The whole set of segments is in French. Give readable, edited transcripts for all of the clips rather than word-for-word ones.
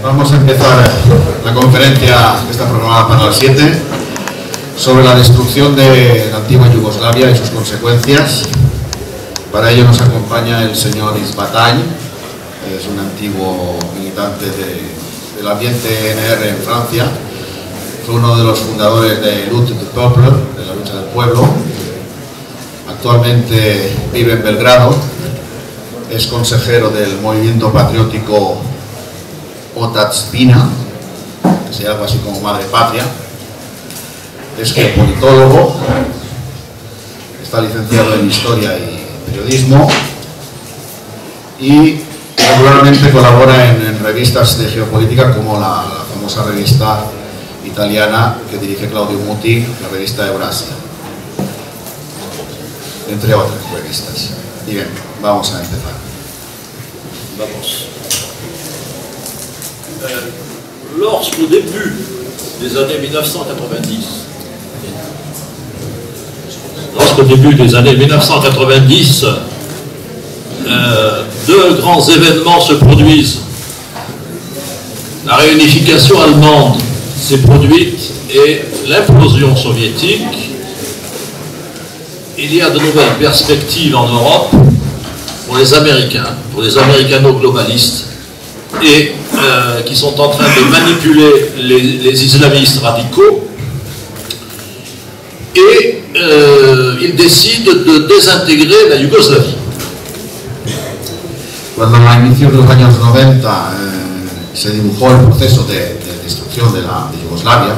Vamos a empezar la conferencia que está programada para las 7 sobre la destrucción de la antigua Yugoslavia y sus consecuencias. Para ello nos acompaña el señor Isbatay, que es un antiguo militante del ambiente NR en Francia. Fue uno de los fundadores de Lutte du Peuple, de la lucha del pueblo. Actualmente vive en Belgrado. Es consejero del movimiento patriótico Otadžbina, que sería algo así como Madre Patria. Es geopolitólogo, está licenciado en Historia y Periodismo y regularmente colabora en revistas de geopolítica como la famosa revista italiana que dirige Claudio Muti, la revista Eurasia, entre otras revistas. Y bien, vamos a empezar. Vamos. Lorsqu'au début des années 1990, deux grands événements se produisent. La réunification allemande s'est produite et l'implosion soviétique. Il y a de nouvelles perspectives en Europe pour les Américains, pour les américano-globalistes, et qui sont en train de manipuler les islamistes radicaux, et ils décident de désintégrer la Yougoslavie. Cuando a inicios de los años 90 se dibujó el proceso de destrucción de Yugoslavia,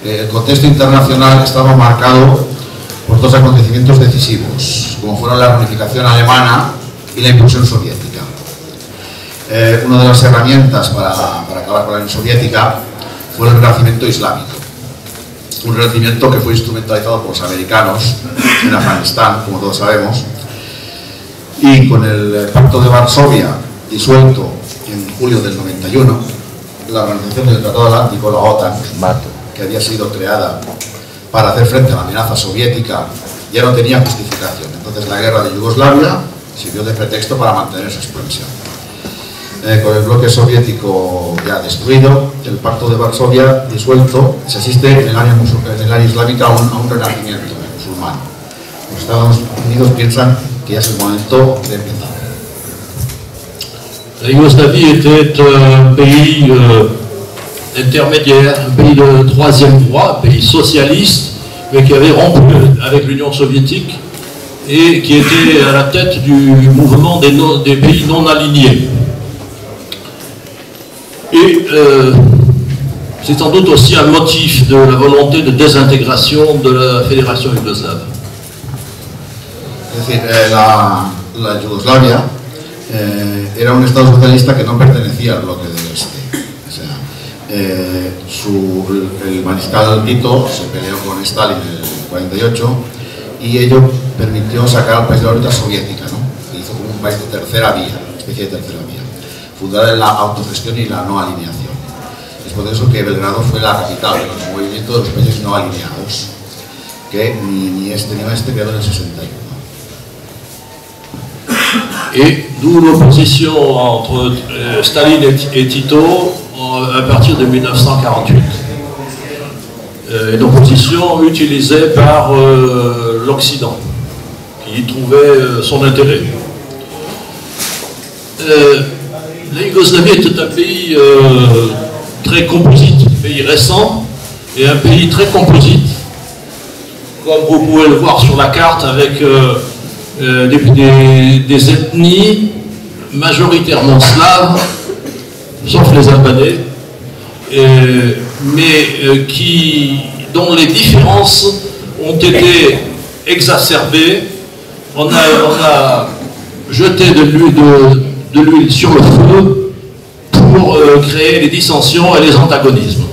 el contexto internacional estaba marcado por dos acontecimientos decisivos, como fueron la reunificación alemana y la inclusión soviética. Una de las herramientas para acabar con la Unión Soviética fue el renacimiento islámico, un renacimiento que fue instrumentalizado por los americanos en Afganistán, como todos sabemos, y con el Pacto de Varsovia disuelto en julio del 91, la Organización del Tratado Atlántico, la OTAN, que había sido creada para hacer frente a la amenaza soviética, ya no tenía justificación. Entonces la guerra de Yugoslavia sirvió de pretexto para mantener su expansión. Con el bloque soviético ya destruido, el Pacto de Varsovia disuelto, se asiste en el área islámica a un renacimiento musulmán. Los Estados Unidos piensan que ya es el momento de empezar. La Yougoslavie était un pays intermédiaire, un pays de troisième voie, un pays socialiste, mais qui avait rompu avec l'Union soviétique et qui était à la tête du mouvement des pays non alignés. Et c'est sans doute aussi un motif de la volonté de désintégration de la Fédération yougoslave. Es decir, la Yugoslavia era un Estado socialista que no pertenecía al bloque del Este. O sea, el mariscal Tito se peleó con Stalin en el 48 y ello permitió sacar al país de la órbita soviética, ¿no? Que hizo como un país de tercera vía, una especie de tercera vía, fundada en la autogestión y la no alineación. Es por eso que Belgrado fue la capital de los movimientos de los países no alineados, que ni este ni oeste quedó en el 61. Et d'où l'opposition entre Staline et Tito à partir de 1948. Une opposition utilisée par l'Occident, qui y trouvait son intérêt. La Yougoslavie était un pays très composite, un pays récent et un pays très composite, comme vous pouvez le voir sur la carte, avec des ethnies majoritairement slaves, sauf les Albanais, mais dont les différences ont été exacerbées. On a jeté de l'huile sur le feu pour créer les dissensions et les antagonismes.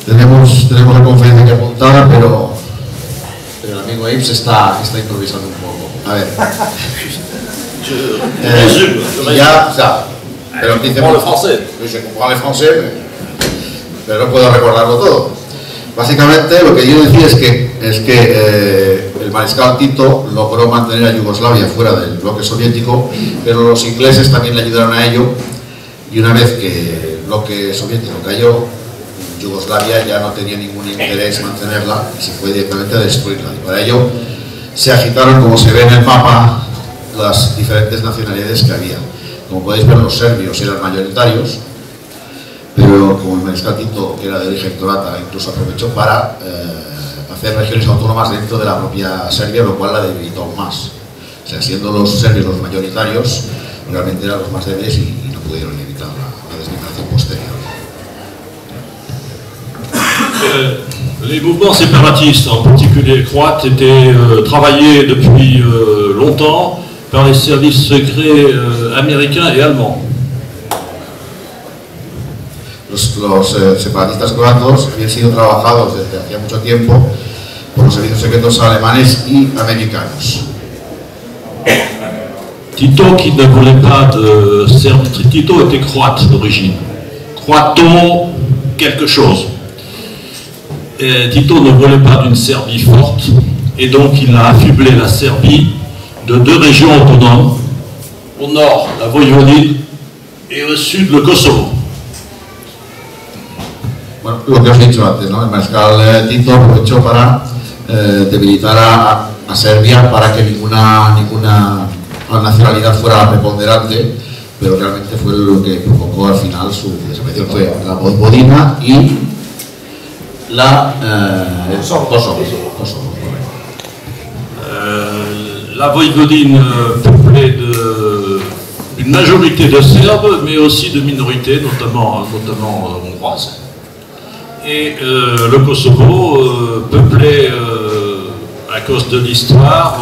Tenemos la conferencia aquí apuntada, pero el amigo Ives está improvisando un poco. A ver. Pero je comprends le français. Je comprends le français, pero no puedo recordarlo todo. Básicamente lo que yo decía es que el mariscal Tito logró mantener a Yugoslavia fuera del bloque soviético, pero los ingleses también le ayudaron a ello, y una vez que el bloque soviético cayó, Yugoslavia ya no tenía ningún interés en mantenerla y se fue directamente a destruirla. Y para ello se agitaron, como se ve en el mapa, las diferentes nacionalidades que había. Como podéis ver, los serbios eran mayoritarios, pero como el mariscal Tito, que era de origen croata, incluso aprovechó para hacer regiones autónomas dentro de la propia Serbia, lo cual la debilitó aún más. O sea, siendo los serbios los mayoritarios, realmente eran los más débiles y no pudieron evitar la desmembración posterior. Les mouvements séparatistes, en particulier croates, étaient travaillés depuis longtemps par les services secrets américains et allemands. Los separatistas croatos habían sido trabajados desde hacía mucho tiempo por los servicios secretos alemanes y americanos. Tito, qui ne voulait pas de Serbie, Tito était croate d'origine. Croato quelque chose. Et Tito ne voulait pas d'une Serbie forte, et donc il a affublé la Serbie de 2 régions autonomes, au nord la Voïvodine et au sud le Kosovo. Bueno, lo que os he dicho antes, ¿no? El mariscal Tito aprovechó para debilitar a Serbia para que ninguna nacionalidad fuera preponderante, pero realmente fue lo que provocó al final su desaparición. Fue la Voïvodina y Kosovo. La Voïvodine peuplée d'une majorité de Serbes, mais aussi de minorités, notamment hongroises. Et le Kosovo, peuplé à cause de l'histoire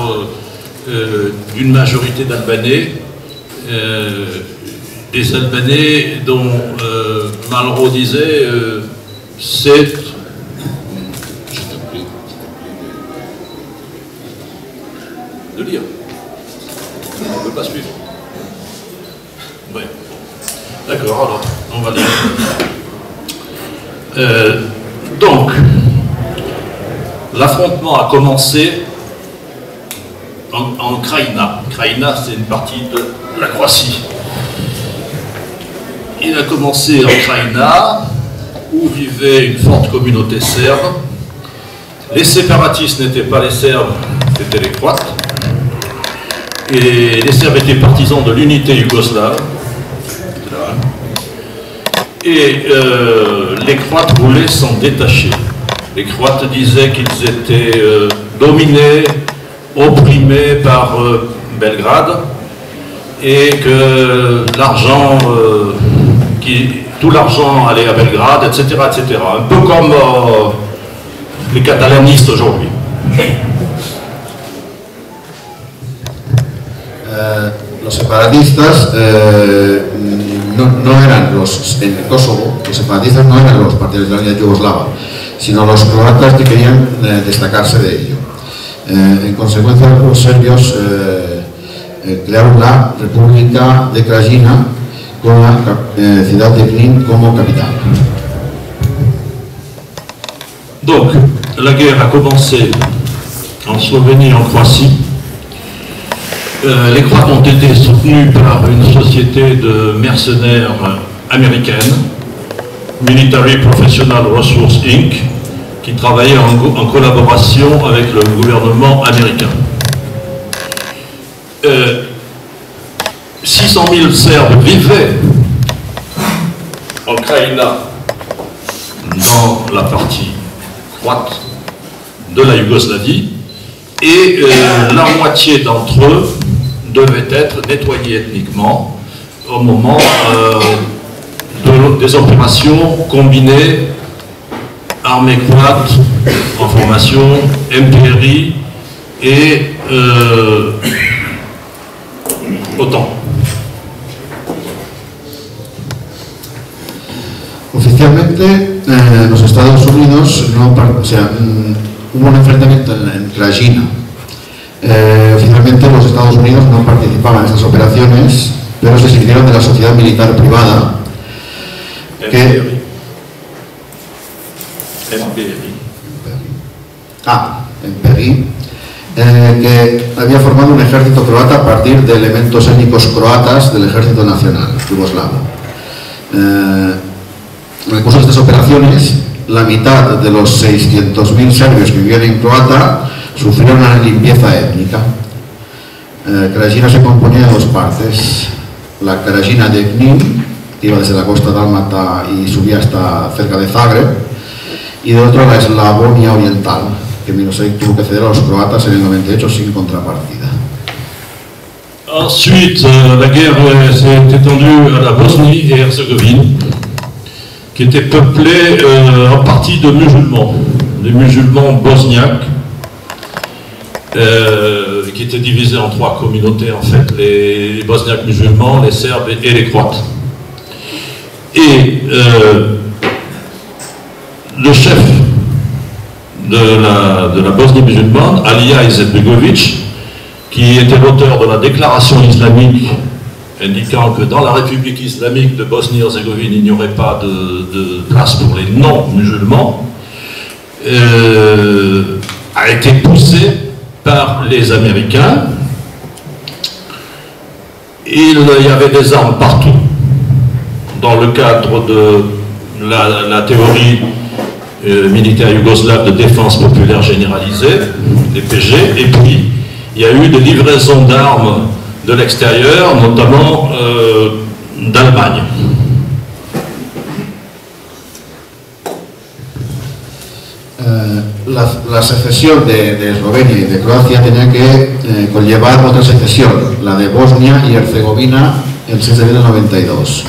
d'une majorité d'Albanais, des Albanais dont Malraux disait c'est... de lire. On ne peut pas suivre. Oui. D'accord, alors, on va lire. Donc, l'affrontement a commencé en Krajina. Krajina, c'est une partie de la Croatie. Il a commencé en Krajina, où vivait une forte communauté serbe. Les séparatistes n'étaient pas les Serbes, c'était les Croates. Et les Serbes étaient partisans de l'unité yougoslave. Et les Croates voulaient s'en détacher. Les Croates disaient qu'ils étaient dominés, opprimés par Belgrade, et que l'argent, tout l'argent allait à Belgrade, etc., etc. Un peu comme les catalanistes aujourd'hui. Los separatistas no eran en el Kosovo, los separatistas no eran los partidarios de la unidad yugoslava, sino los croatas que querían destacarse de ello. En consecuencia, los serbios crearon la República de Krajina con la ciudad de Knin como capital. Donc, la guerre a commencé en Slovénie et en Croatie. Les Croates ont été soutenus par une société de mercenaires américaine, Military Professional Resource Inc., qui travaillait en collaboration avec le gouvernement américain. 600 000 Serbes vivaient en Krajina, dans la partie croate de la Yougoslavie, et la moitié d'entre eux devaient être nettoyés ethniquement au moment des opérations combinées armée croate en formation, MPRI et OTAN. Oficialmente, los Estados Unidos hubo un enfrentamiento en Krajina. Oficialmente los Estados Unidos no participaban en esas operaciones, pero se sirvieron de la sociedad militar privada que... MPRI, que había formado un ejército croata a partir de elementos étnicos croatas del ejército nacional yugoslavo. En el curso de estas operaciones, la mitad de los 600.000 serbios que vivían en Croata sufrieron una limpieza étnica. Krajina se componía de dos partes: la Krajina de Knin, que iba desde la costa dálmata y subía hasta cerca de Zagreb, y de otro la Eslavonia Oriental, que Milosevic tuvo que ceder a los croatas en el 98 sin contrapartida. Ensuite, la guerre s'est étendue à la Bosnie et Herzégovine, qui était peuplée en partie de musulmans, des musulmans bosniaques, qui étaient divisés en trois communautés en fait, les bosniaques musulmans, les serbes et les croates. Et le chef de la Bosnie musulmane, Alija Izetbegović, qui était l'auteur de la déclaration islamique indiquant que dans la République islamique de Bosnie-Herzégovine, il n'y aurait pas de place pour les non-musulmans, a été poussé par les Américains. Il y avait des armes partout, dans le cadre de la théorie militaire yougoslave de défense populaire généralisée, DPG, et puis il y a eu des livraisons d'armes de l'extérieur, notamment d'Allemagne. La secesión de Eslovenia y de Croacia tenía que conllevar otra secesión, la de Bosnia y Herzegovina, el 6 de enero del 92.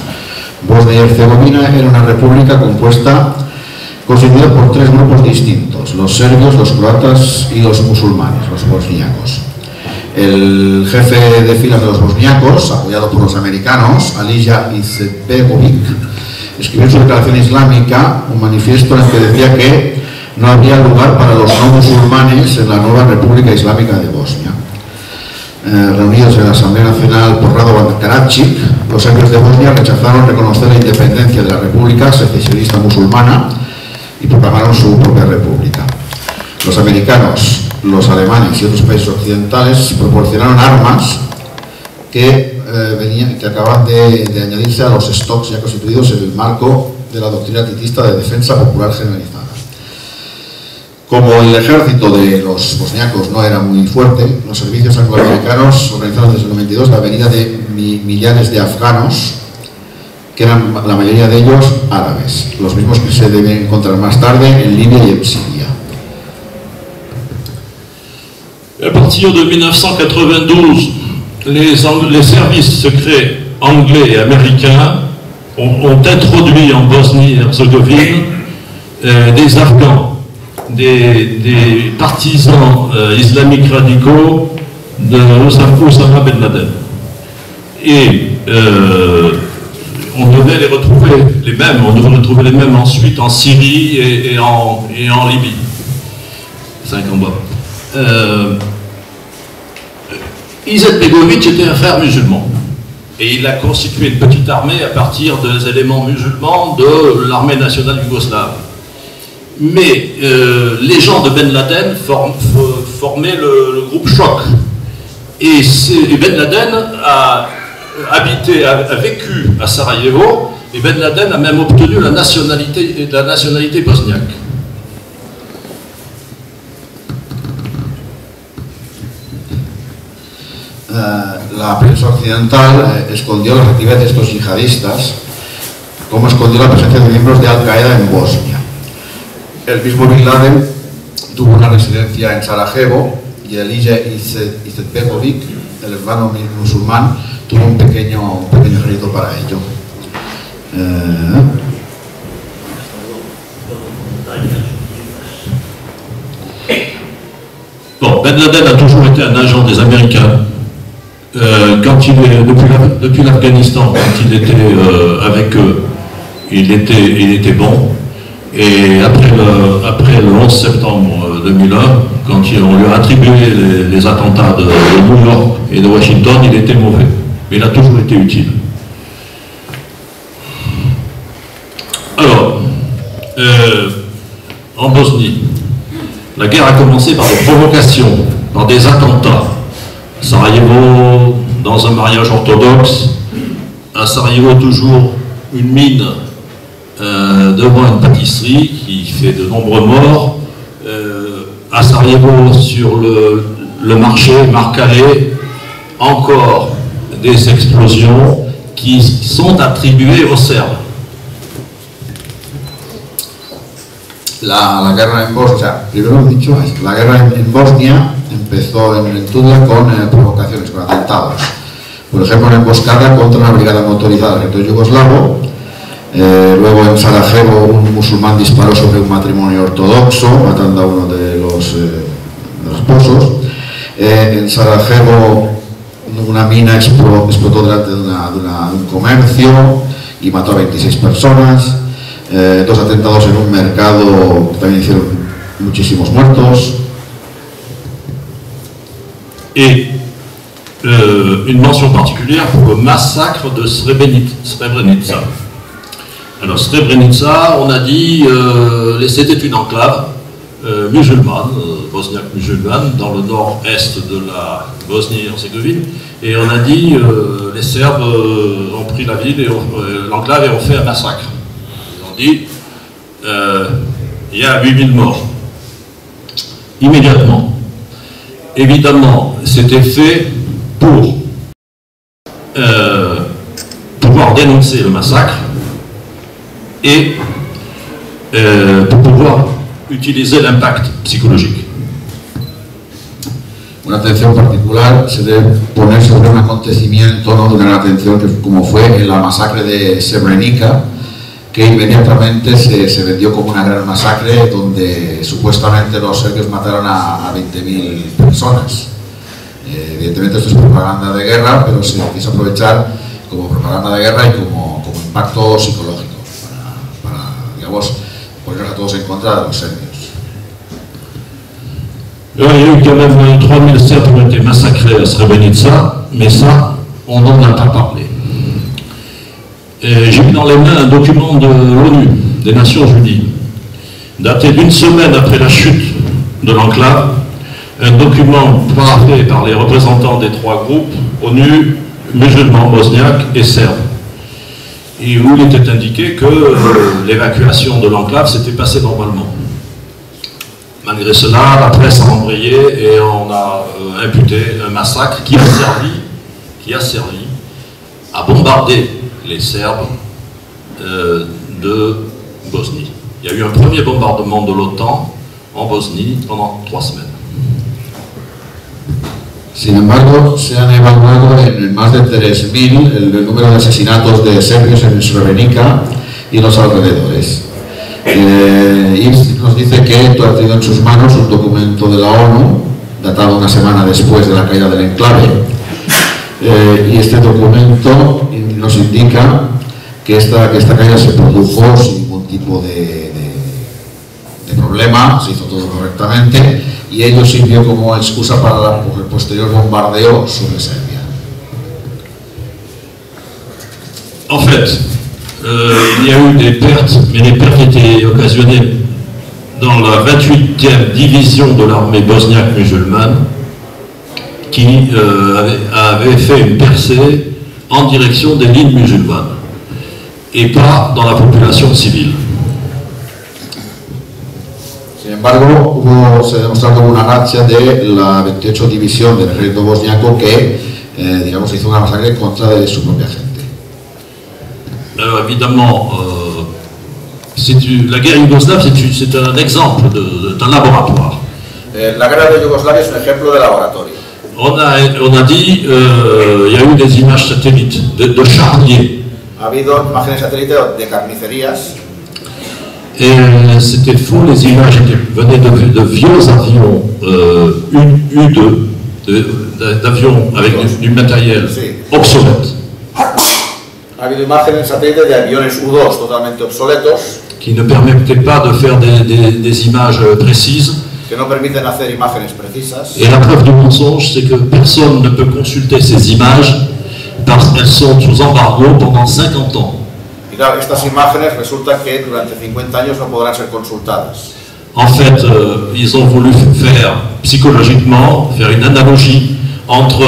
Bosnia y Herzegovina era una república constituida por tres grupos distintos: los serbios, los croatas y los musulmanes, los bosniacos. El jefe de filas de los bosniacos, apoyado por los americanos, Alija Izetbegović, escribió en su declaración islámica un manifiesto en el que decía que no habría lugar para los no musulmanes en la nueva República Islámica de Bosnia. Reunidos en la Asamblea Nacional por Radovan Karadzic, los serbios de Bosnia rechazaron reconocer la independencia de la República secesionista musulmana y proclamaron su propia república. Los americanos, los alemanes y otros países occidentales proporcionaron armas que acaban de añadirse a los stocks ya constituidos en el marco de la doctrina titista de defensa popular generalizada. Como el ejército de los bosniacos no era muy fuerte, los servicios angloamericanos organizaron desde el 92 la venida de millares de afganos, que eran la mayoría de ellos árabes, los mismos que se deben encontrar más tarde en Libia y en Siria. À partir de 1992, les services secrets anglais et américains ont introduit en Bosnie-Herzégovine des Afghans, des partisans islamiques radicaux de Osama Ben Laden. Et on devait les retrouver les mêmes ensuite en Syrie et en Libye. C'est un combat. Izetbegović était un frère musulman et il a constitué une petite armée à partir des éléments musulmans de l'armée nationale yougoslave. Mais les gens de Ben Laden formaient le groupe Choc. Et Ben Laden a vécu à Sarajevo, et Ben Laden a même obtenu la nationalité bosniaque. La prensa occidental escondió las actividades de estos yihadistas, como escondió la presencia de miembros de Al-Qaeda en Bosnia. El mismo Bin Laden tuvo una residencia en Sarajevo y Alija Izetbegović, el hermano musulmán, tuvo un pequeño ejército para ello. Bon, Ben Laden a toujours été un agent des Américains. Depuis l'Afghanistan, quand il était avec eux, il était bon. Et après le 11 septembre 2001, quand on lui a attribué les attentats de New York et de Washington, il était mauvais. Mais il a toujours été utile. Alors, en Bosnie, la guerre a commencé par des provocations par des attentats. Sarajevo, dans un mariage orthodoxe, à Sarajevo toujours une mine devant une pâtisserie qui fait de nombreux morts, à Sarajevo sur le marché Marcalé, encore des explosions qui sont attribuées aux Serbes. La guerra en Bosnia, o sea, primero he dicho, la guerra en Bosnia empezó en Tudela con provocaciones, con atentados. Por ejemplo, una emboscada contra una brigada motorizada del ejército yugoslavo. Luego en Sarajevo un musulmán disparó sobre un matrimonio ortodoxo, matando a uno de los esposos. En Sarajevo una mina explotó delante de un comercio y mató a 26 personas. 2 atentados en un mercado que también hicieron muchísimos muertos. Et une mention particulière pour le massacre de Srebrenica. Alors Srebrenica, on a dit, c'était une enclave musulmane, bosniaque musulmane, dans le nord-est de la Bosnie-Herzégovine. Et on a dit, les Serbes ont pris la ville et l'enclave et ont fait un massacre. Dit, il y a 8000 morts. Immédiatement. Évidemment, c'était fait pour pouvoir dénoncer le massacre et pour pouvoir utiliser l'impact psychologique. Una atención particular se debe poner sobre un acontecimiento, ¿no?, de una atención que, como fue la masacre de Srebrenica, que inmediatamente se vendió como una gran masacre donde supuestamente los serbios mataron a 20.000 personas. Evidentemente esto es propaganda de guerra, pero se quiso aprovechar como propaganda de guerra y como impacto psicológico para digamos, ponernos a todos en contra de los serbios. Il y a eu quand même 3000 Serbes qui ont été massacrés à Srebrenica, mais ça, on n'en a pas parlé. J'ai eu dans les mains un document de l'ONU, des Nations Unies, daté d'une semaine après la chute de l'enclave, un document paraphrasé par les représentants des 3 groupes, ONU, musulmans, bosniaques et serbes, et où il était indiqué que l'évacuation de l'enclave s'était passée normalement. Malgré cela, la presse a embrayé et on a imputé un massacre qui a servi à bombarder les Serbes de Bosnie. Il y a eu un premier bombardement de l'OTAN en Bosnie pendant 3 semaines. Sin embargo, se han evaluado en más de 3.000 el número de asesinatos de serbios en Srebrenica y los alrededores. Y nos dice que tú has tenido en sus manos un documento de la ONU, datado una semana después de la caída del enclave. Y este documento nos indica que esta caída se produjo sin ningún tipo de problema, se hizo todo correctamente y ello sirvió como excusa para el posterior bombardeo sobre Serbia. En fait, il y a eu des pertes, mais les pertes étaient occasionnées dans la 28e division de l'armée bosniaque musulmane qui avait fait une percée en direction des lignes musulmanes et pas dans la population civile. Sin embargo, se ha demostrado una racha de la 28 división del ejército bosniaco que, digamos, hizo una masacre contra de su propia gente. Alors évidemment, la guerre yougoslave, c'est un exemple d'un laboratoire. La guerra de Yugoslavia es un ejemplo de laboratorio. On a dit, il y a eu des images satellites de charniers. Ha habido imágenes satélites de carnicerías. Et c'était faux, les images venaient de vieux avions U-2, d'avions avec du matériel obsolète. Ha habido imágenes satélites de aviones U-2 totalmente obsoletos. Qui ne permettaient pas de faire des images précises. Que no permiten hacer imágenes precisas. Et la preuve du mensonge, c'est que personne ne peut consulter ces images parce qu'elles sont sous embargo pendant 50 ans. Y claro, estas imágenes resulta que durante 50 años no podrán ser consultadas. En fait, ils ont voulu faire psychologiquement, faire une analogie entre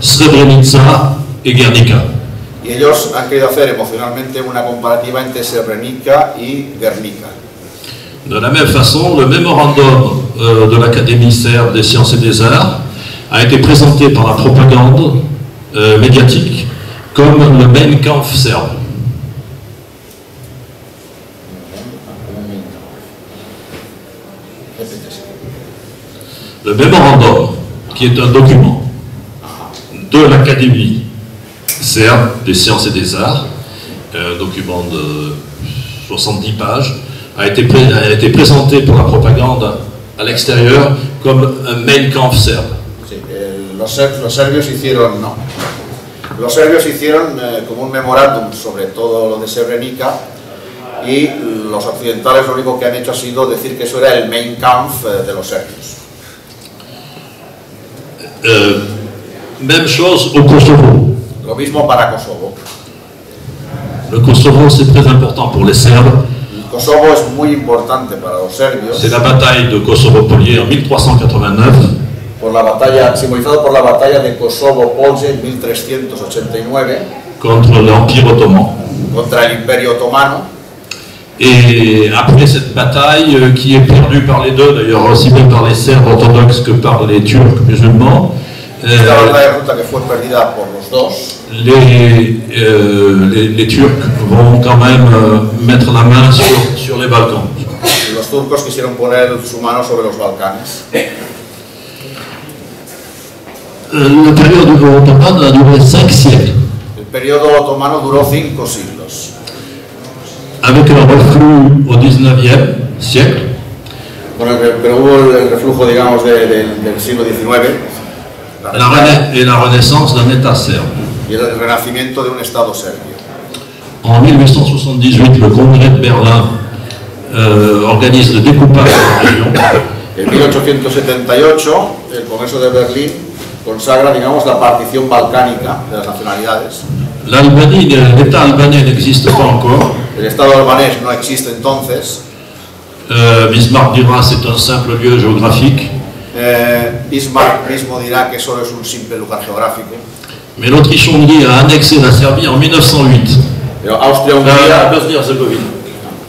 Srebrenica et Guernica. Y ellos han querido hacer emocionalmente una comparativa entre Srebrenica y Guernica. De la même façon, le mémorandum de l'Académie serbe des sciences et des arts a été présenté par la propagande médiatique comme le Mein Kampf serbe. Le mémorandum, qui est un document de l'Académie serbe des sciences et des arts, un document de 70 pages, a été présenté pour la propagande à l'extérieur comme un Mein Kampf serbe. Sí, los serbios hicieron como un memorándum sobre todo lo de Srebrenica, y los occidentales lo único que han hecho ha sido decir que eso era el Mein Kampf de los serbios. Même chose au Kosovo. Lo mismo para Kosovo. Le Kosovo, c'est très important pour les Serbes. El Kosovo es muy importante para los serbios. C'est la bataille de Kosovo-Polje en 1389. Simbolizado por la batalla de Kosovo-Polje en 1389. Contre l'Empire ottoman. Contra el Imperio Otomano. Et après cette bataille, qui est perdue par les deux, d'ailleurs aussi bien par les Serbes orthodoxes que par les Turcs musulmans, Esta batalla resulta que fue perdida por los dos. Les Turcs vont quand même mettre la main sur les Balkans. Y los turcos quisieron poner su mano sobre los Balcanes. La période ottomane a duré 5 siècles. El periodo otomano duró 5 siglos. Avec un reflux au 19e siècle. Bueno, pero hubo el reflujo, digamos, del siglo XIX. Et la renaissance d'un État serbe. Y el renacimiento de un Estado serbio. En 1878, le Congrès de Berlin organise le découpage de la région. En 1878, el Congreso de Berlín consagra, digamos, la partición balcánica de las nacionalidades. L'État albanais n'existe pas encore. El Estado albanés no existe entonces. Bismarck dira c'est un simple lieu géographique. Bismarck mismo dirá que solo es un simple lugar geográfico. Mais l'Autriche-Hongrie a annexé la Serbie en 1908. Pero Austria-Hungría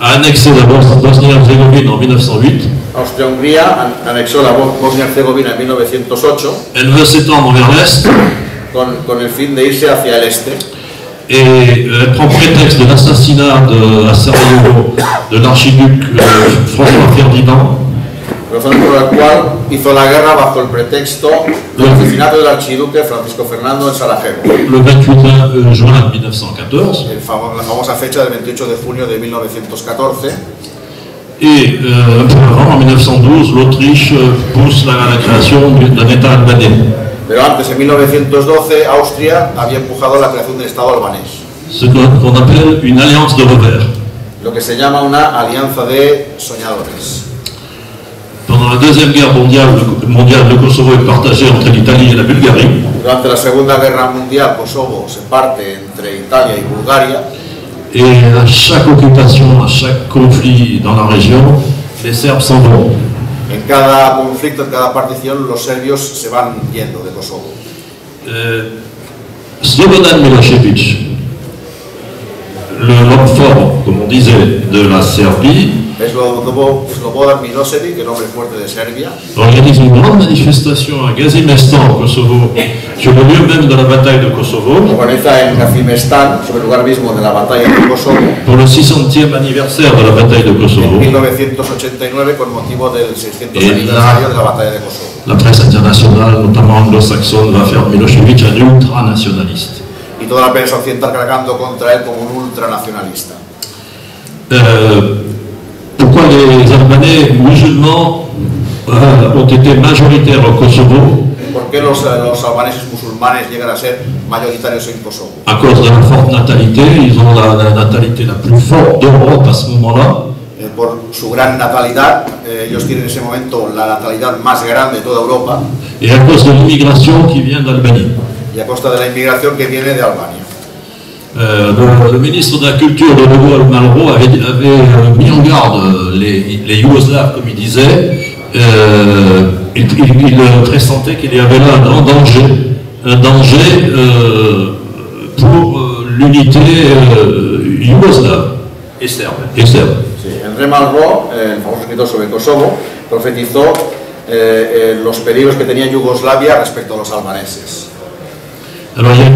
a annexé la Bosnie-Herzégovine en 1908. Austria-Hungría anexó la Bosnia-Herzegovina en 1908. Elle veut s'étendre vers l'est. Con el fin de irse hacia el este. Et elle prend prétexte de l'assassinat à Sarajevo de l'archiduc François Ferdinand. Razón por la cual hizo la guerra bajo el pretexto del asesinato del archiduque Francisco Fernando en Sarajevo. Le 28 juin 1914. La famosa fecha del 28 de junio de 1914. Et avant, en 1912, l'Autriche pousse la création d'un État albanais. Pero antes, en 1912, Austria había empujado la creación del Estado albanés. Ce qu'on appelle une alliance de revers. Lo que se llama una alianza de soñadores. Pendant la Deuxième Guerre mondiale, le Kosovo est partagé entre l'Italie et la Bulgarie. Durante la Segunda Guerra Mundial, Kosovo se parte entre Italia y Bulgaria. Et à chaque occupation, à chaque conflit dans la région, les Serbes s'en vont. En cada conflicto, en cada partición, los serbios se van yendo de Kosovo. Slobodan Milošević, l'homme fort, comme on disait, de la Serbie, Es Slobodan Milošević, el hombre fuerte de Serbia. Organise une grande manifestation à Gazimestan, au Kosovo, sur le lieu même de la bataille de Kosovo. Organiza en Gazimestan, sobre el lugar mismo de la batalla de Kosovo. Pour le 600e anniversaire de la bataille de Kosovo. En 1989, con motivo del 600 aniversario de la batalla de Kosovo. La presse internationale, notamment anglo-saxonne, va faire Milošević un ultranationaliste. Y toda la prensa occidental cargando contra él como un ultranacionalista. Pourquoi les Albanais musulmans ont été majoritaires au Kosovo? ¿Por qué los albaneses musulmanes llegan a ser mayoritarios en Kosovo? À cause de la forte natalité, ils ont la natalité la plus forte d'Europe à ce moment-là. Por su gran natalidad, ellos tienen en ese momento la natalidad más grande de toda Europa. Et à cause de l'immigration qui vient d'Albanie. Y a costa de la inmigración que viene de Albania. Le ministre de la Culture de Gaulle, Malraux, avait mis en garde les Yougoslaves, comme il disait. Il pressentait qu'il y avait là un grand danger pour l'unité yougoslave et serbe. Sí, Henri Malraux, el famoso escritor sobre Kosovo, profetizó los peligros que tenía Yugoslavia respecto a los albaneses. Alors il y a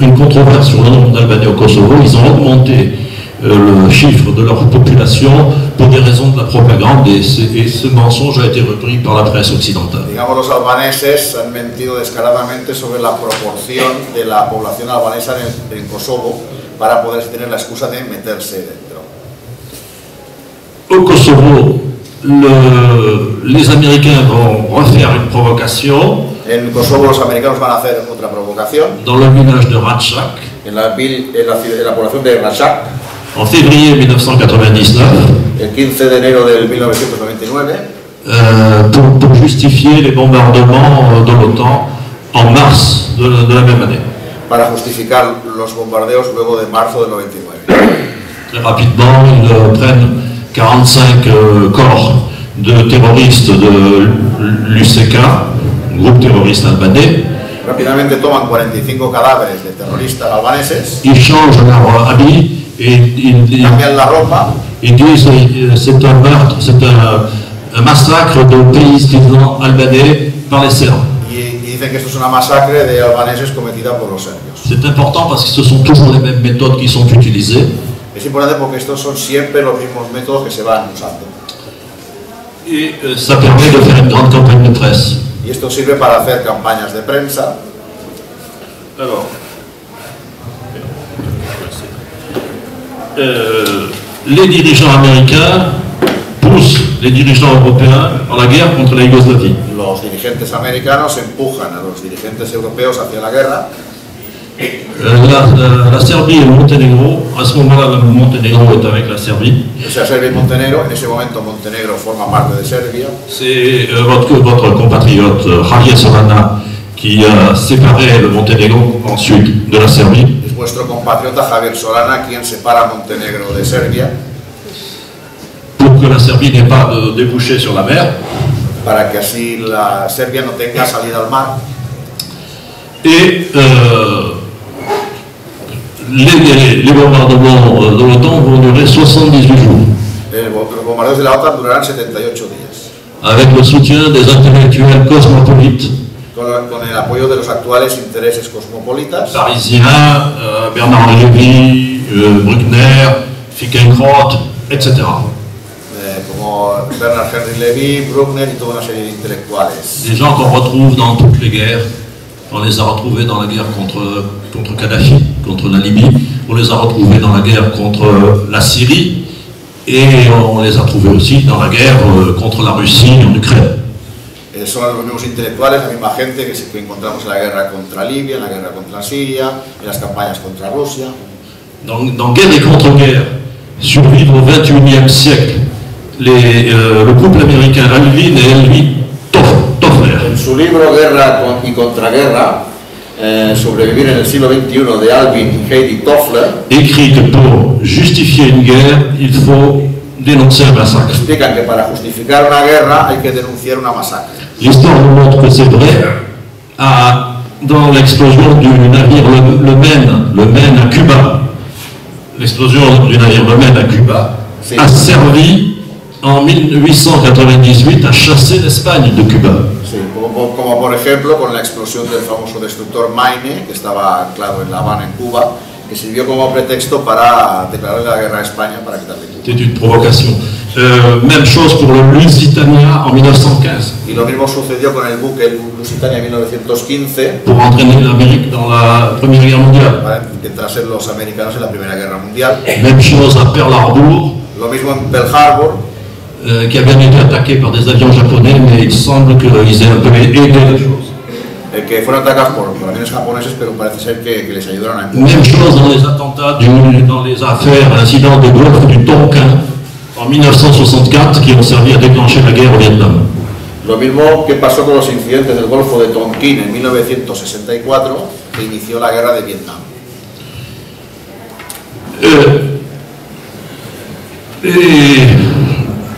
une controverse sur le nombre d'Albanais au Kosovo. Ils ont augmenté le chiffre de leur population pour des raisons de la propagande et ce mensonge a été repris par la presse occidentale. Digamos, los albaneses han mentido descaradamente sobre la proporción de la población albanesa en Kosovo para poder tener la excusa de meterse dentro. Au Kosovo, les Américains vont refaire une provocation. En Kosovo los americanos van a hacer otra provocación. Dans le village de Ratchak. En la población de Ratchak. En février 1999. El 15 de enero del 1999. Pour justifier les bombardements de l'OTAN en mars de la même année. Para justificar los bombardeos luego de marzo del 99. Très rapidement, ils prennent 45 corps de terroristes de l'UCK, groupe terroriste albanais. Rápidamente toman 45 cadáveres de terroristas albaneses. Ils changent leur habit et cambian la ropa. Ils disent c'est un meurtre, c'est un massacre de paysans albanais par les Serbes. Y dicen que esto es una masacre de albaneses cometida por los serbios. C'est important parce que ce sont toujours les mêmes méthodes qui sont utilisées. Es importante porque estos son siempre los mismos métodos que se van usando. Et ça permet de faire une grande campagne de presse. Y esto sirve para hacer campañas de prensa. Alors, les dirigeants américains poussent les dirigeants européens en la guerre contre la Yougoslavie. Los dirigentes americanos empujan a los dirigentes europeos hacia la guerra. La Serbie et le Monténégro, à ce moment-là, le Monténégro est avec la Serbie. O sea, Serbia y Montenegro, en ese momento Montenegro forma parte de Serbia. C'est votre compatriote Javier Solana qui a séparé le Monténégro ensuite de la Serbie. Es vuestro compatriota Javier Solana quien separa Montenegro de Serbia. Pour que la Serbie n'ait pas de débouché sur la mer. Para que así la Serbia no tenga salida al mar. Et les bombardements de l'OTAN vont durer 78 jours. Los bombardeos de la OTAN durarán 78 días. Avec le soutien des intellectuels cosmopolites. Con el apoyo de los actuales intereses cosmopolitas. Parisiens, Bernard Lévy, Bruckner, Finkielkraut, etc. Como Bernard Henry Lévy, Bruckner y toda una serie de intelectuales. Des gens qu'on retrouve dans toutes les guerres. On les a retrouvés dans la guerre contre Kadhafi, contre la Libye. On les a retrouvés dans la guerre contre la Syrie. Et on les a trouvés aussi dans la guerre contre la Russie en Ukraine. Son los mismos intelectuales, la misma gente que encontramos en la guerra contra Libia, en la guerra contra Siria, en las campañas contra Rusia. Dans Guerre et contre-guerre, survivre au XXIe siècle, le couple américain Alvin et Elvie Toffler. En su libro Guerra y Contraguerra, sobrevivir en el siglo XXI de Alvin y Heidi Toffler, écrit que pour justifier une guerre, il faut dénoncer un massacre. Explican que para justificar una guerra hay que denunciar una masacre. L'histoire nous montre que c'est vrai. Dans l'explosion du navire le Maine à Cuba, l'explosion du navire le Maine à Cuba a servi en 1898 à chasser l'Espagne de Cuba. Sí, como por ejemplo con la explosión del famoso destructor Maine, que estaba anclado en La Habana, en Cuba, que sirvió como pretexto para declarar la guerra a España para quitarle Cuba. C'était une provocation. Même chose pour le Lusitania en 1915. Y lo mismo sucedió con el buque Lusitania en 1915. Pour entraîner l'Amérique dans la Première Guerre mondiale. Para intentar ser los americanos en la Primera Guerra Mundial. Même chose à Pearl Harbor. Lo mismo en Pearl Harbor. Qui a bien été attaqué par des avions japonais, mais il semble qu'ils aient un peu aidé la chose. Que fueron atacados por aviones japoneses, pero parece ser que les ayudaron a empujar. Même chose dans les attentats, dans les affaires, l'incident de Golfe du Tonkin en 1964, qui ont servi à déclencher la guerre au Vietnam. Lo mismo que pasó con los incidentes del Golfo de Tonkin en 1964, que inició la guerra de Vietnam. Et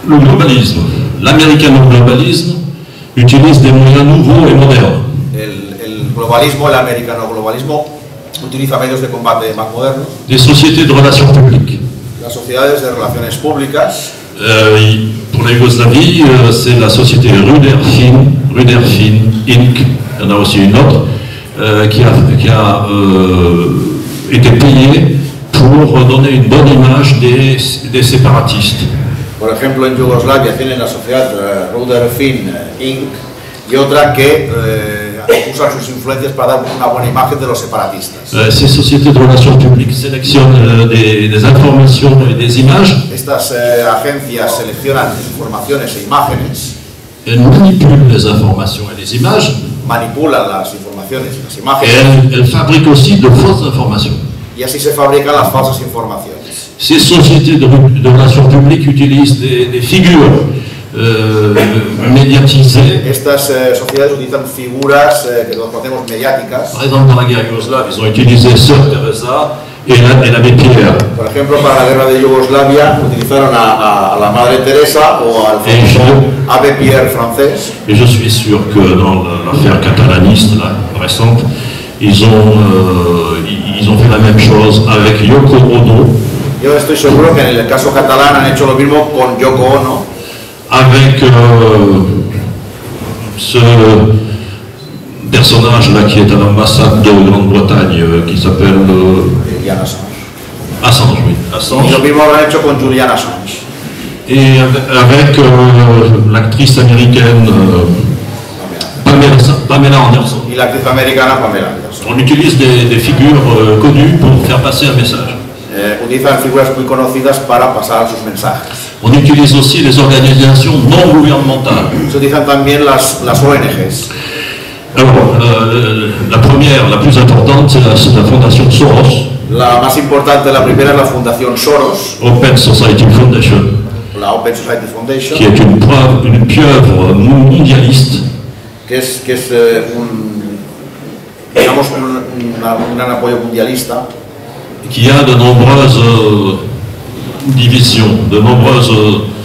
le globalisme, l'américano-globalisme utilise des moyens nouveaux et modernes. El globalismo, el americano-globalismo utiliza medios de combate más modernos. Des sociétés de relations publiques. Las sociedades de relaciones públicas. Pour la Yougoslavie, c'est la société Ruderfin Inc. Il y en a aussi une autre qui a été payée pour donner une bonne image des séparatistes. Por ejemplo, en Yugoslavia tienen la sociedad Ruderfin Inc. y otra que usan sus influencias para dar una buena imagen de los separatistas. Ces sociétés de relations publiques sélectionnent des informations et des images. Estas agencias seleccionan informaciones e imágenes. Elles manipulent les informations et les images. Manipulan las informaciones y las imágenes. Et elles fabriquent aussi de fausses informations. Y así se fabrican las falsas informaciones. Ces sociétés de relations publiques utilisent des figures médiatisées. Estas sociedades utilizan figuras que todos conocemos mediáticas. Par exemple, dans la guerre yougoslave, ils ont utilisé Sœur Teresa et l'abbé Pierre. Por ejemplo, para la guerra de Yugoslavia utilizaron a la Madre Teresa o al abbé Pierre francés. Et je suis sûr que dans l'affaire catalaniste là, récente, ils ont fait la même chose avec Yoko Ono. Yo estoy seguro que en el caso catalán han hecho lo mismo con Yoko Ono. Avec ce personnage-là qui est à l'ambassade de Grande-Bretagne, qui s'appelle Julian Assange. Assange, oui. Assange. Y lo mismo lo han hecho con Julian Assange. Et avec l'actrice américaine Pamela Anderson. Y la actriz americana Pamela Anderson. On utilise des figures connues pour faire passer un message. Utilizan figuras muy conocidas para pasar sus mensajes. On utilise aussi les organisations non gouvernementales. Se utilizan también las ONGs. Alors, la première, la plus importante, c'est la fondation Soros. La más importante, la primera, es la Fundación Soros. Open Society Foundation. La Open Society Foundation. Qui est une pieuvre mondialiste. Que es un gran apoyo mundialista. Qui a de nombreuses divisions,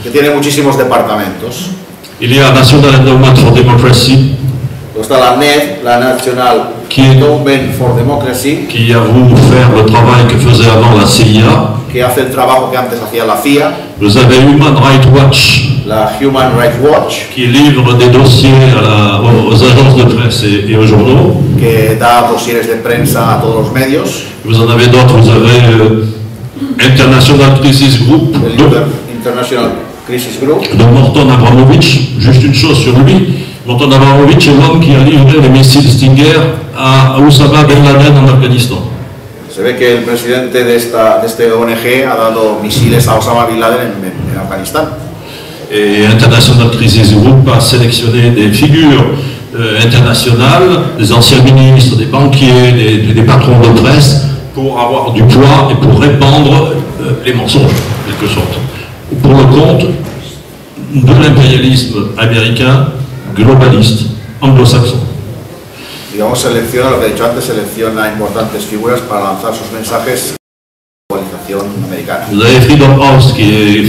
que tiene muchísimos departamentos. Il y a National Endowment for Democracy. Está la NED, la National Endowment for Democracy. Qui avoue faire le travail que faisait avant la CIA. Que hace el trabajo que antes hacía la CIA. Vous avez Human Rights Watch. La Human Rights Watch. Qui livre des dossiers aux agences de presse et aux journaux. Que da dosieres de prensa a todos los medios. Vous en avez d'autres, vous avez International Crisis Group. International Crisis Group. De Morton Abramovich. Juste une chose sur lui. Morton Abramovich est l'homme qui a livré les missiles Stinger à Osama Ben Laden en Afghanistan. Se ve que el presidente de este ONG ha dado misiles a Osama Bin Laden en Afganistán. Et International Crisis Group a sélectionné des figures internationales, des anciens ministres, des banquiers, des patrons de presse, pour avoir du poids et pour répandre les mensonges, en quelque sorte, pour le compte de l'impérialisme américain globaliste, anglo-saxon. Digamos, selecciona, lo que he dicho antes, selecciona importantes figuras para lanzar sus mensajes de la globalización americana. Vous avez Freedom House qui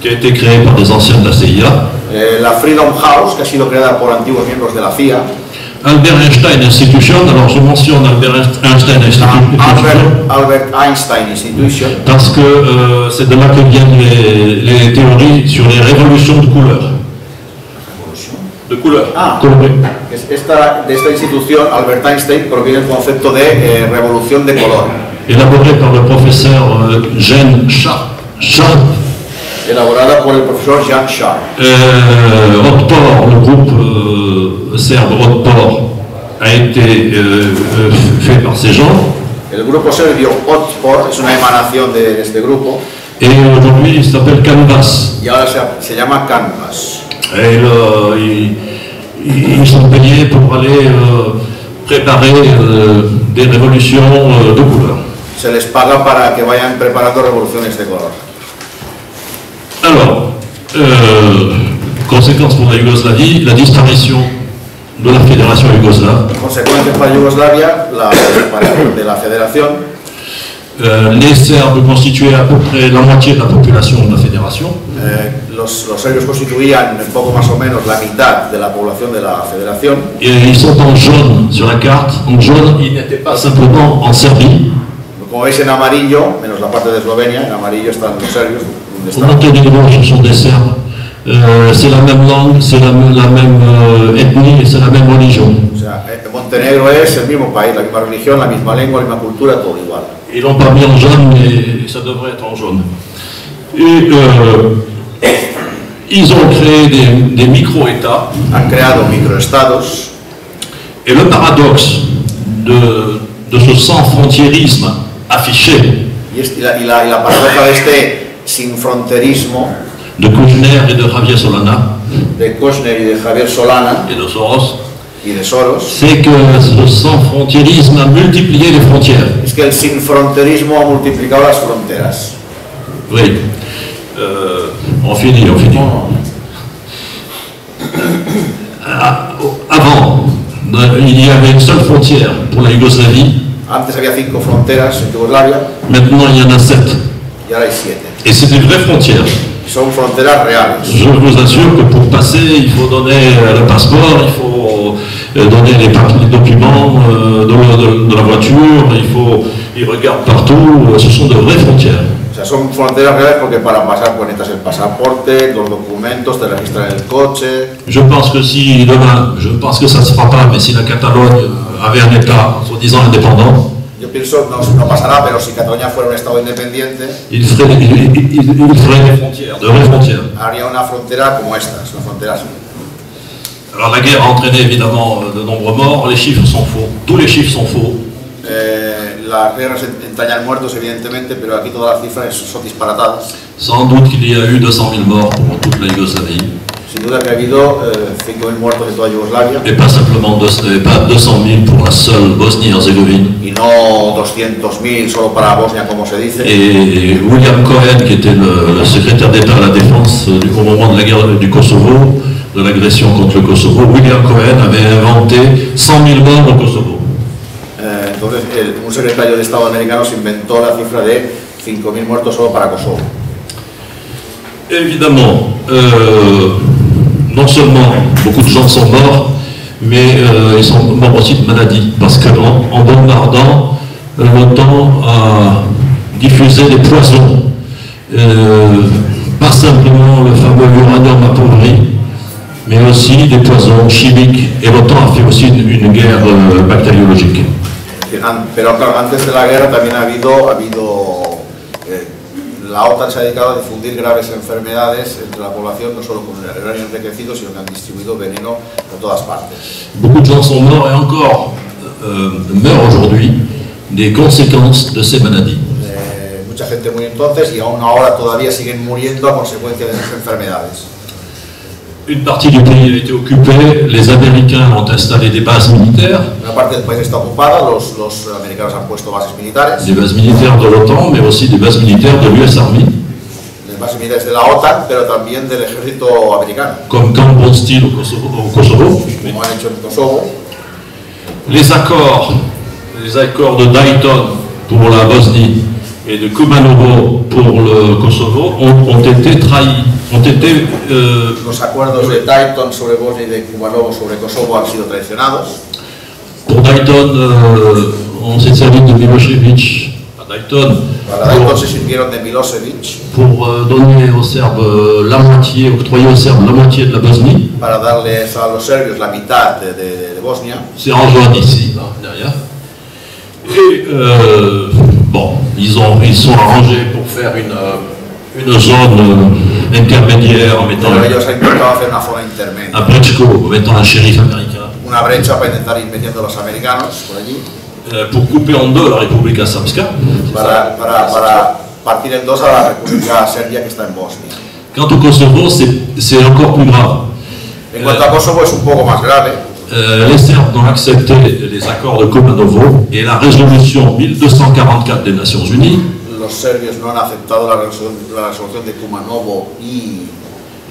a été créée par des anciens de la CIA. La Freedom House, que ha sido creada por antiguos miembros de la CIA. Albert Einstein Institution, alors je mentionne Albert Einstein Institution. Albert Einstein Institution. Parce que c'est de là que viennent les théories sur les révolutions de couleur. De couleur. De esta institución, Albert Einstein, proviene el concepto de revolución de color. Élaboré par le professeur Jean Sharp. Elaborada por el profesor Jan Sharp. Otpor, le groupe serbe Otpor, a été fait par ces gens. El grupo serbio Otpor es una emanación de este grupo. Et aujourd'hui, il s'appelle Canvas. Y ahora se llama Canvas. Et ils sont payés pour aller préparer des révolutions de couleur. Se les paga para que vayan preparando revoluciones de color. Alors, conséquence pour la Yougoslavie, la disparition de la fédération yougoslave. Consecuencias para Yugoslavia, la separación de la federación. Les Serbes constituaient à peu près la moitié de la population de la fédération. Los serbios constituían un poco más o menos la mitad de la población de la federación. Et ils sont en jaune sur la carte. En jaune, ils n'étaient pas simplement en Serbie. Como veis en amarillo, menos la parte de Eslovenia, en amarillo están los serbios. Au Monténégro, ce sont des Serbes. C'est la même langue, c'est la même ethnie et c'est la même religion. O sea, Montenegro es el mismo país, la misma religión, la misma lengua, la misma cultura, todo igual. Ils l'ont pas mis en jaune, mais ça devrait être en jaune. Et ils ont créé des micro-États. Han creado microestados. Et le paradoxe de ce sans-frontiérisme affiché Y la paradoja de este sinfronterismo de Kouchner et de Javier Solana de Kushner y de Javier Solana et de Soros, y de Soros, c'est que ce sans-frontiérisme a multiplié les frontières. es que el sinfronterismo ha multiplicado las fronteras. Oui. On finit. Avant, il y avait une seule frontière pour la Yougoslavie. Antes había 5 fronteras en Yugoslavia. Maintenant, il y en a 7. Y ahora hay 7. Et c'est des vraies frontières. Son fronteras reales. Je vous assure que pour passer, il faut donner le passeport, il faut donner les documents de la voiture, ils regardent partout, ce sont de vraies frontières. O sea, son fronteras reales porque para pasar pues, necesitas el pasaporte, los documentos, te registran el coche. Je pense que si demain, je pense que ça ne se fera pas, mais si la Catalogne avait un État soi-disant indépendant, Yo pienso, no pasará, pero si Cataluña fuera un estado independiente, il ferait des frontières, de vraies frontières. haría una frontera como estas, una frontera así. Alors la guerre a entraîné évidemment de nombreux morts, les chiffres sont faux, tous les chiffres sont faux. Las guerras entrañan muertos, evidentemente, pero aquí todas las cifras son disparatadas. Sans doute qu'il y a eu 200 000 morts pour toute la Yougoslavie. Sin duda que ha habido 5.000 muertos en toda Yugoslavia. Et pas simplement pas 200 000 pour la seule Bosnie-Herzégovine. Y no 200.000 solo para Bosnia, como se dice. Et William Cohen, qui était le secrétaire d'État à la Défense au moment de la guerre du Kosovo, de l'agression contre le Kosovo, William Cohen avait inventé 100 000 morts au Kosovo. Entonces, un secretario de Estado americano se inventó la cifra de 5.000 muertos solo para Kosovo. Évidemment, non seulement beaucoup de gens sont morts, mais ils sont morts aussi de maladies, parce qu'en bombardant, l'OTAN a diffusé des poisons, pas simplement le fameux uranium appauvri, mais aussi des poisons chimiques, et l'OTAN a fait aussi une guerre bactériologique. Pero claro, antes de la guerra también ha habido la OTAN se ha dedicado a difundir graves enfermedades entre la población, no solo con el uranio enriquecido, sino que han distribuido veneno por todas partes. Beaucoup de gens sont morts et encore meurent aujourd'hui des conséquences de ces maladies. Mucha gente murió entonces y aún ahora todavía siguen muriendo a consecuencia de esas enfermedades. Une partie du pays a été occupée, les Américains ont installé des bases militaires. Una parte del país está ocupada, los americanos han puesto bases militares. Des bases militaires de l'OTAN, mais aussi des bases militaires de l'US Army. Las bases militares de la OTAN, pero también del ejército americano. Comme Camp Bondsteel au Kosovo. Como han hecho en Kosovo. Les accords de Dayton pour la Bosnie et de Kumanovo pour le Kosovo ont été trahis. Los acuerdos de Dayton sobre Bosnia y de Kumanovo sobre Kosovo han sido traicionados. Pour Dayton, on s'est servi de Milosevic à Dayton. Para Dayton se sirvieron de Milosevic. Pour donner aux Serbes la moitié, octroyer aux Serbes la moitié de la Bosnie. Para darles a los serbios la mitad de Bosnia. C'est en jaune ici, là, derrière. Et bon, ils sont arrangés pour faire une zone intermédiaire en mettant un Brechko, en mettant un shérif américain. Una brecha para intentar ir metiendo a los americanos por allí. Pour couper en deux la República Srpska. Para partir en dos a la República Serbia que está en Bosnia. Quant au Kosovo, c'est encore plus grave. En cuanto a Kosovo es un poco más grave. Les Serbes ont accepté les accords de Kumanovo et la résolution 1244 des Nations Unies. Los serbios no han aceptado la resolución de Kumanovo y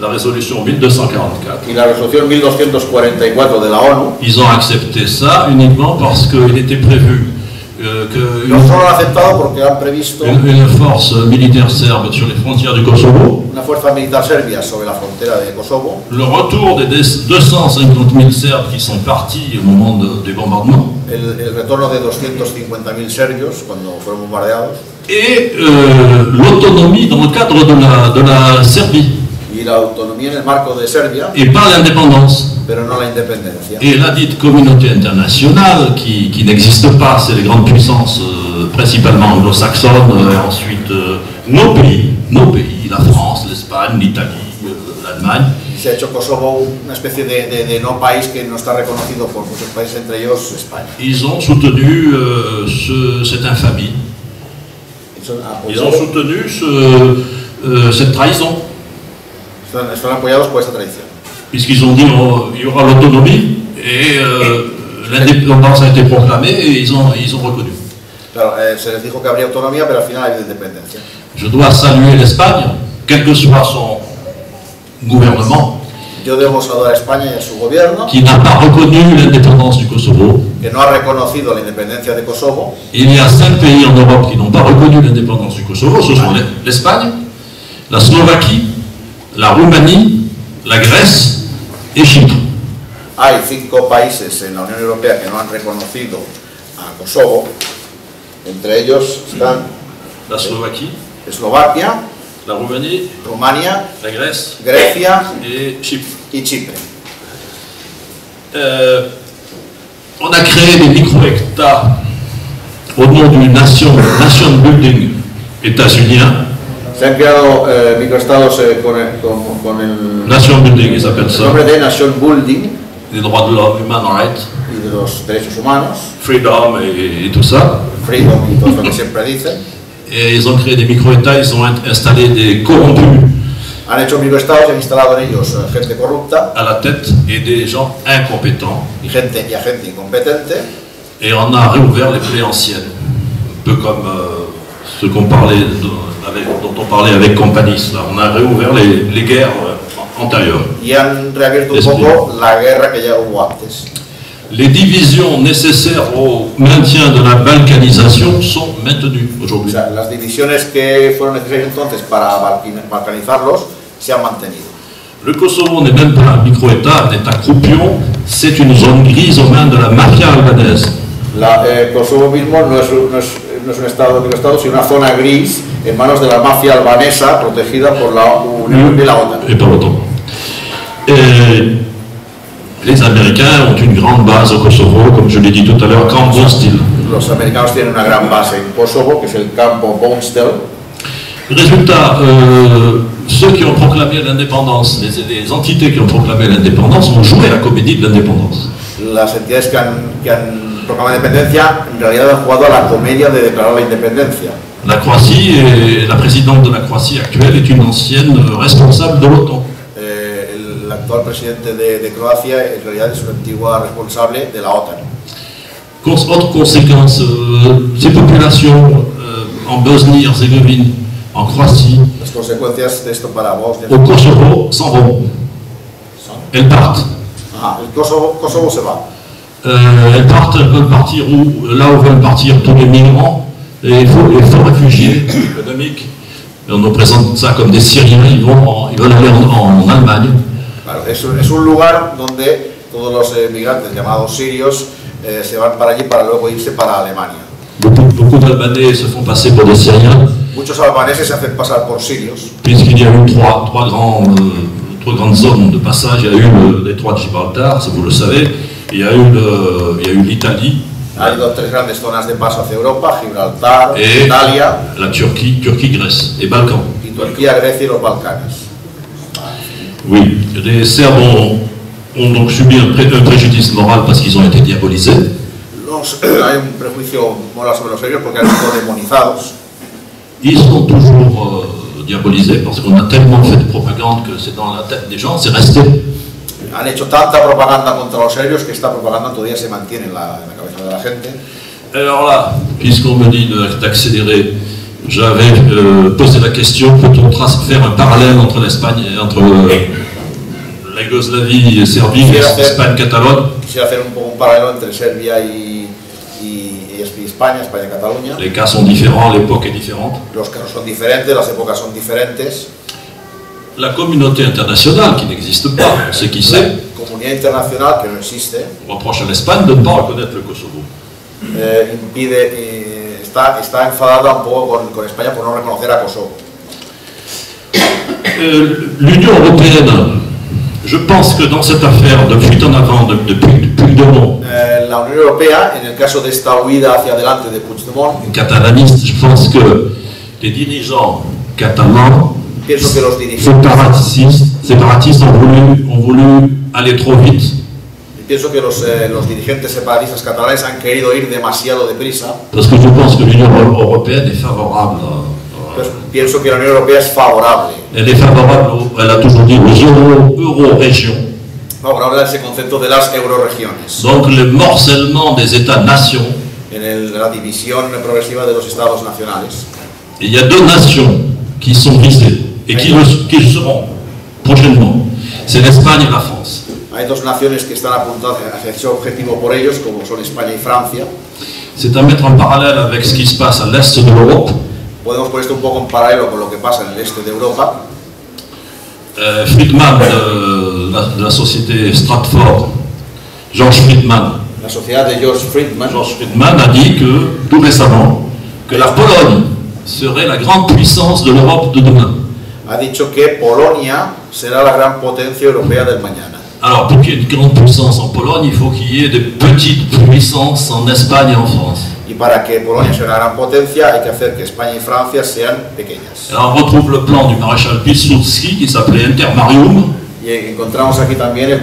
la résolution 1244. Y la resolución 1244 de la ONU. Ils ont accepté ça uniquement parce qu'il était prévu No solo han aceptado porque han previsto une force militaire serbe sur les frontières du Kosovo, una fuerza militar serbia sobre la frontera de Kosovo, le retour des 250 000 Serbes qui sont partis au moment des bombardements, el retorno de 250.000 serbios cuando fueron bombardeados, et l'autonomie dans le cadre de la Serbie, y la autonomía en el marco de Serbia, et pas l'indépendance. pero no la independencia. Et la dite communauté internationale, qui n'existe pas, c'est les grandes puissances, principalement anglo-saxonnes, et ensuite nos pays, la France, l'Espagne, l'Italie, l'Allemagne. Se ha hecho Kosovo una especie de no país que no está reconocido por muchos países, entre ellos España. Ils ont soutenu cette infamie. Ils ont soutenu cette trahison. Están apoyados por esta tradición. Puisqu'ils ont dit qu'il y aura l'autonomie et l'indépendance a été proclamée et ils ont reconnu. Claro, se les dijo que habría autonomía, pero al final hay independencia. Je dois saluer l'Espagne, quel que soit son gouvernement, Yo debo saludar a España y a su gobierno, qui n'a pas reconnu l'indépendance du Kosovo. que no ha reconocido la independencia de Kosovo. Il y a 5 pays en Europe qui n'ont pas reconnu l'indépendance du Kosovo, ce sont l'Espagne, la Slovaquie, la Roumanie, la Grèce et Chypre. Hay 5 países en la Unión Europea que no han reconocido a Kosovo. Entre ellos están La Slovaquie, Eslovaquia, la Roumanie, Rumania, la Grèce Grecia et Chypre. y Chipre. On a créé des micro-États au nom du Nation Building états-unien. Se han creado microestados con el Nation Building, ils appellent ça. nombre de Nation Building Les droits de l'homme, human rights, y de los derechos humanos, freedom et tout ça. freedom y todo lo que siempre dicen. Et ils ont créé des micro-États, ils ont installé des corrompus Han hecho microestados y han instalado en ellos gente corrupta à la tête et des gens incompétents. y gente incompetente. Et on a réouvert les plaies anciennes, un peu comme ce qu'on parlait dont on parlait avec Companis. Là. On a réouvert les guerres antérieures. Y han reabierto un poco la guerra que ya hubo antes. Les divisions nécessaires au maintien de la balkanisation sont maintenues O aujourd'hui. sea, las divisiones que fueron necesarias entonces para balcanizarlos se han mantenido. Le Kosovo n'est même pas un micro-État, un État croupion, c'est une zone grise aux mains de la mafia albanaise. Kosovo mismo no es un microestado, sino una zona gris en manos de la mafia albanesa protegida por la Unión y la OTAN. Et pas l'OTAN. Les Américains ont une grande base au Kosovo, comme je l'ai dit tout à l'heure, Camp Bondsteel. Los americanos tienen una gran base en Kosovo, que es el campo Bondsteel. Résultat, ceux qui ont proclamé l'indépendance, les entités qui ont proclamé l'indépendance ont joué la comédie de l'indépendance. Las entidades que han proclamado la independencia en realidad han jugado a la comedia de declarar la independencia. La Croatie, et la présidente de la Croatie actuelle est une ancienne responsable de l'OTAN. El actual presidente de Croacia en realidad es una antigua responsable de la OTAN. Autre conséquence, ces populations en Bosnie-Herzégovine, en Croatie, Las consecuencias de esto para Bosnia. au Kosovo s'en vont. Elles partent. El Kosovo se va. Elles partent, elles veulent partir là où veulent partir tous les migrants et les faux réfugiés économiques. Et on nous présente ça comme des Syriens, ils veulent aller en Allemagne. Claro, es un lugar donde todos los migrantes llamados sirios se van para allí para luego irse para Alemania. Beaucoup d'Albanais se font passer pour des Syriens. Muchos albaneses se hacen pasar por sirios. Puisqu'il y a eu trois grandes zones de passage. Il y a eu le détroit de Gibraltar, ça vous le savez. Il y a eu l'Italie. Ha habido 3 grandes zonas de paso hacia Europa: Gibraltar, et Italia, la Turquie, Grèce et Balkans. y Turquía, Grecia y los Balcanes. Oui, les Serbes ont donc subi un préjudice moral parce qu'ils ont été diabolisés. Hay un prejuicio moral sobre los serbios porque han sido demonizados. Ils sont toujours diabolisés parce qu'on a tellement fait de propagande que c'est dans la tête des gens, c'est resté. Han hecho tanta propaganda contra los serbios que esta propaganda todavía se mantiene en la cabeza de la gente. Alors là, puisqu'on me dit d'accélérer, j'avais posé la question, peut-on faire un parallèle entre l'Espagne et entre la Yougoslavie, Serbie, Espagne, Catalogne? Quisiera hacer un poco un paralelo entre Serbia y y España, España-Cataluña. Les cas sont différents, l'époque est différente. Los casos son diferentes, las épocas son diferentes. La communauté internationale, qui n'existe pas, on sait qui c'est, La comunidad internacional, que no existe, reproche à l'Espagne de ne pas reconnaître le Kosovo. está enfadada un poco con España por no reconocer a Kosovo. L'Union européenne, je pense que dans cette affaire de fuite en avant de Puigdemont, La Unión Europea, en el caso de esta huida hacia adelante de Puigdemont, catalaniste, je pense que les dirigeants catalans, pienso que los dirigentes, séparatistes ont voulu aller trop vite. Pienso que los dirigentes separatistas catalanes han querido ir demasiado deprisa. Parce que je pense que l'Union européenne est favorable. Pienso que la Unión Europea es favorable. Elle est favorable, elle a toujours dit, aux euro-régions. Favorable a ese concepto de las euroregiones. Donc le morcellement des États-nations. En la división progresiva de los Estados nacionales. Et il y a deux nations qui sont visées et qui le seront prochainement. C'est l'Espagne et la France. Hay dos naciones que están apuntadas hacia ese objetivo por ellos, como son España y Francia. C'est à mettre en parallèle avec ce qui se passe à l'est de l'Europe. Podemos poner esto un poco en paralelo con lo que pasa en el este de Europa. Friedman de la société Stratford, George Friedman. La sociedad de George Friedman a dit que, tout récemment, que la Pologne serait la grande puissance de l'Europe de demain. Ha dicho que Polonia será la gran potencia europea del mañana. Alors, pour qu'il y ait une grande puissance en Pologne, il faut qu'il y ait de petites puissances en Espagne et en France. Y para que Polonia sea una gran potencia, hay que hacer que España y Francia sean pequeñas. Alors, on retrouve le plan du maréchal Pilsudski qui s'appelait Intermarium. Y encontramos aquí también el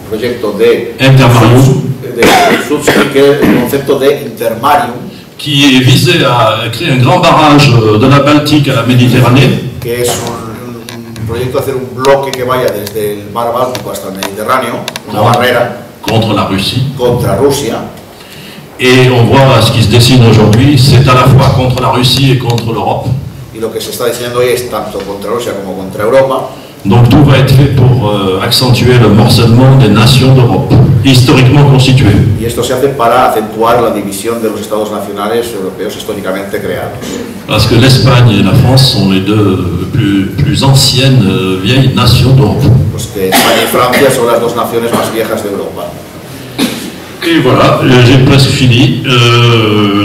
proyecto de Pilsudski, que es el concepto de Intermarium, qui visait à créer un grand barrage de la Baltique à la Méditerranée. Que es un proyecto de hacer un bloque que vaya desde el mar Báltico hasta el Mediterráneo, una barrera contra la Russie. Contra Rusia. Et on voit ce qui se dessine aujourd'hui, c'est à la fois contre la Russie et contre l'Europe. Y lo que se está diseñando hoy es tanto contra Rusia como contra Europa. Donc tout va être fait pour accentuer le morcellement des nations d'Europe, historiquement constituées. Y esto se hace para acentuar la división de los estados nacionales europeos históricamente creados. Parce que l'Espagne et la France sont les deux plus anciennes vieilles nations d'Europe. Pues que España y Francia son las dos naciones más viejas de Europa. Et voilà, j'ai presque fini.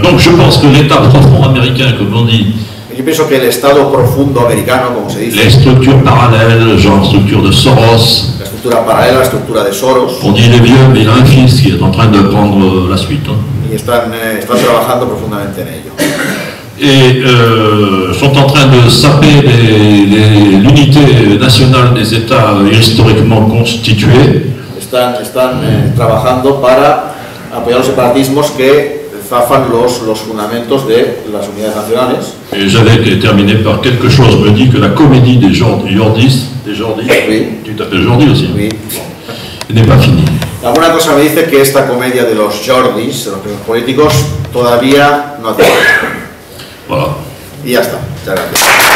Donc je pense que l'État profond américain, comme on dit, yo pienso que el Estado profundo americano, como se dice, les structures parallèles, genre structure de Soros, la estructura paralela, la estructura de Soros, on dit les vieux, mais il a un fils qui est en train de prendre la suite. Y están trabajando profundamente en ello. Et sont en train de saper l'unité nationale des États historiquement constitués. Están trabajando para apoyar los separatismos que zafan los fundamentos de las unidades nacionales. Et j'avais terminé par quelque chose me dit que la comédie des Jordis, oui. Tu t'appelles Jordi aussi, oui. N'est pas finie. Alguna cosa me dice que esta comedia de los Jordis, de los presos políticos, todavía no ha terminado. Voilà. Y ya está. Muchas gracias.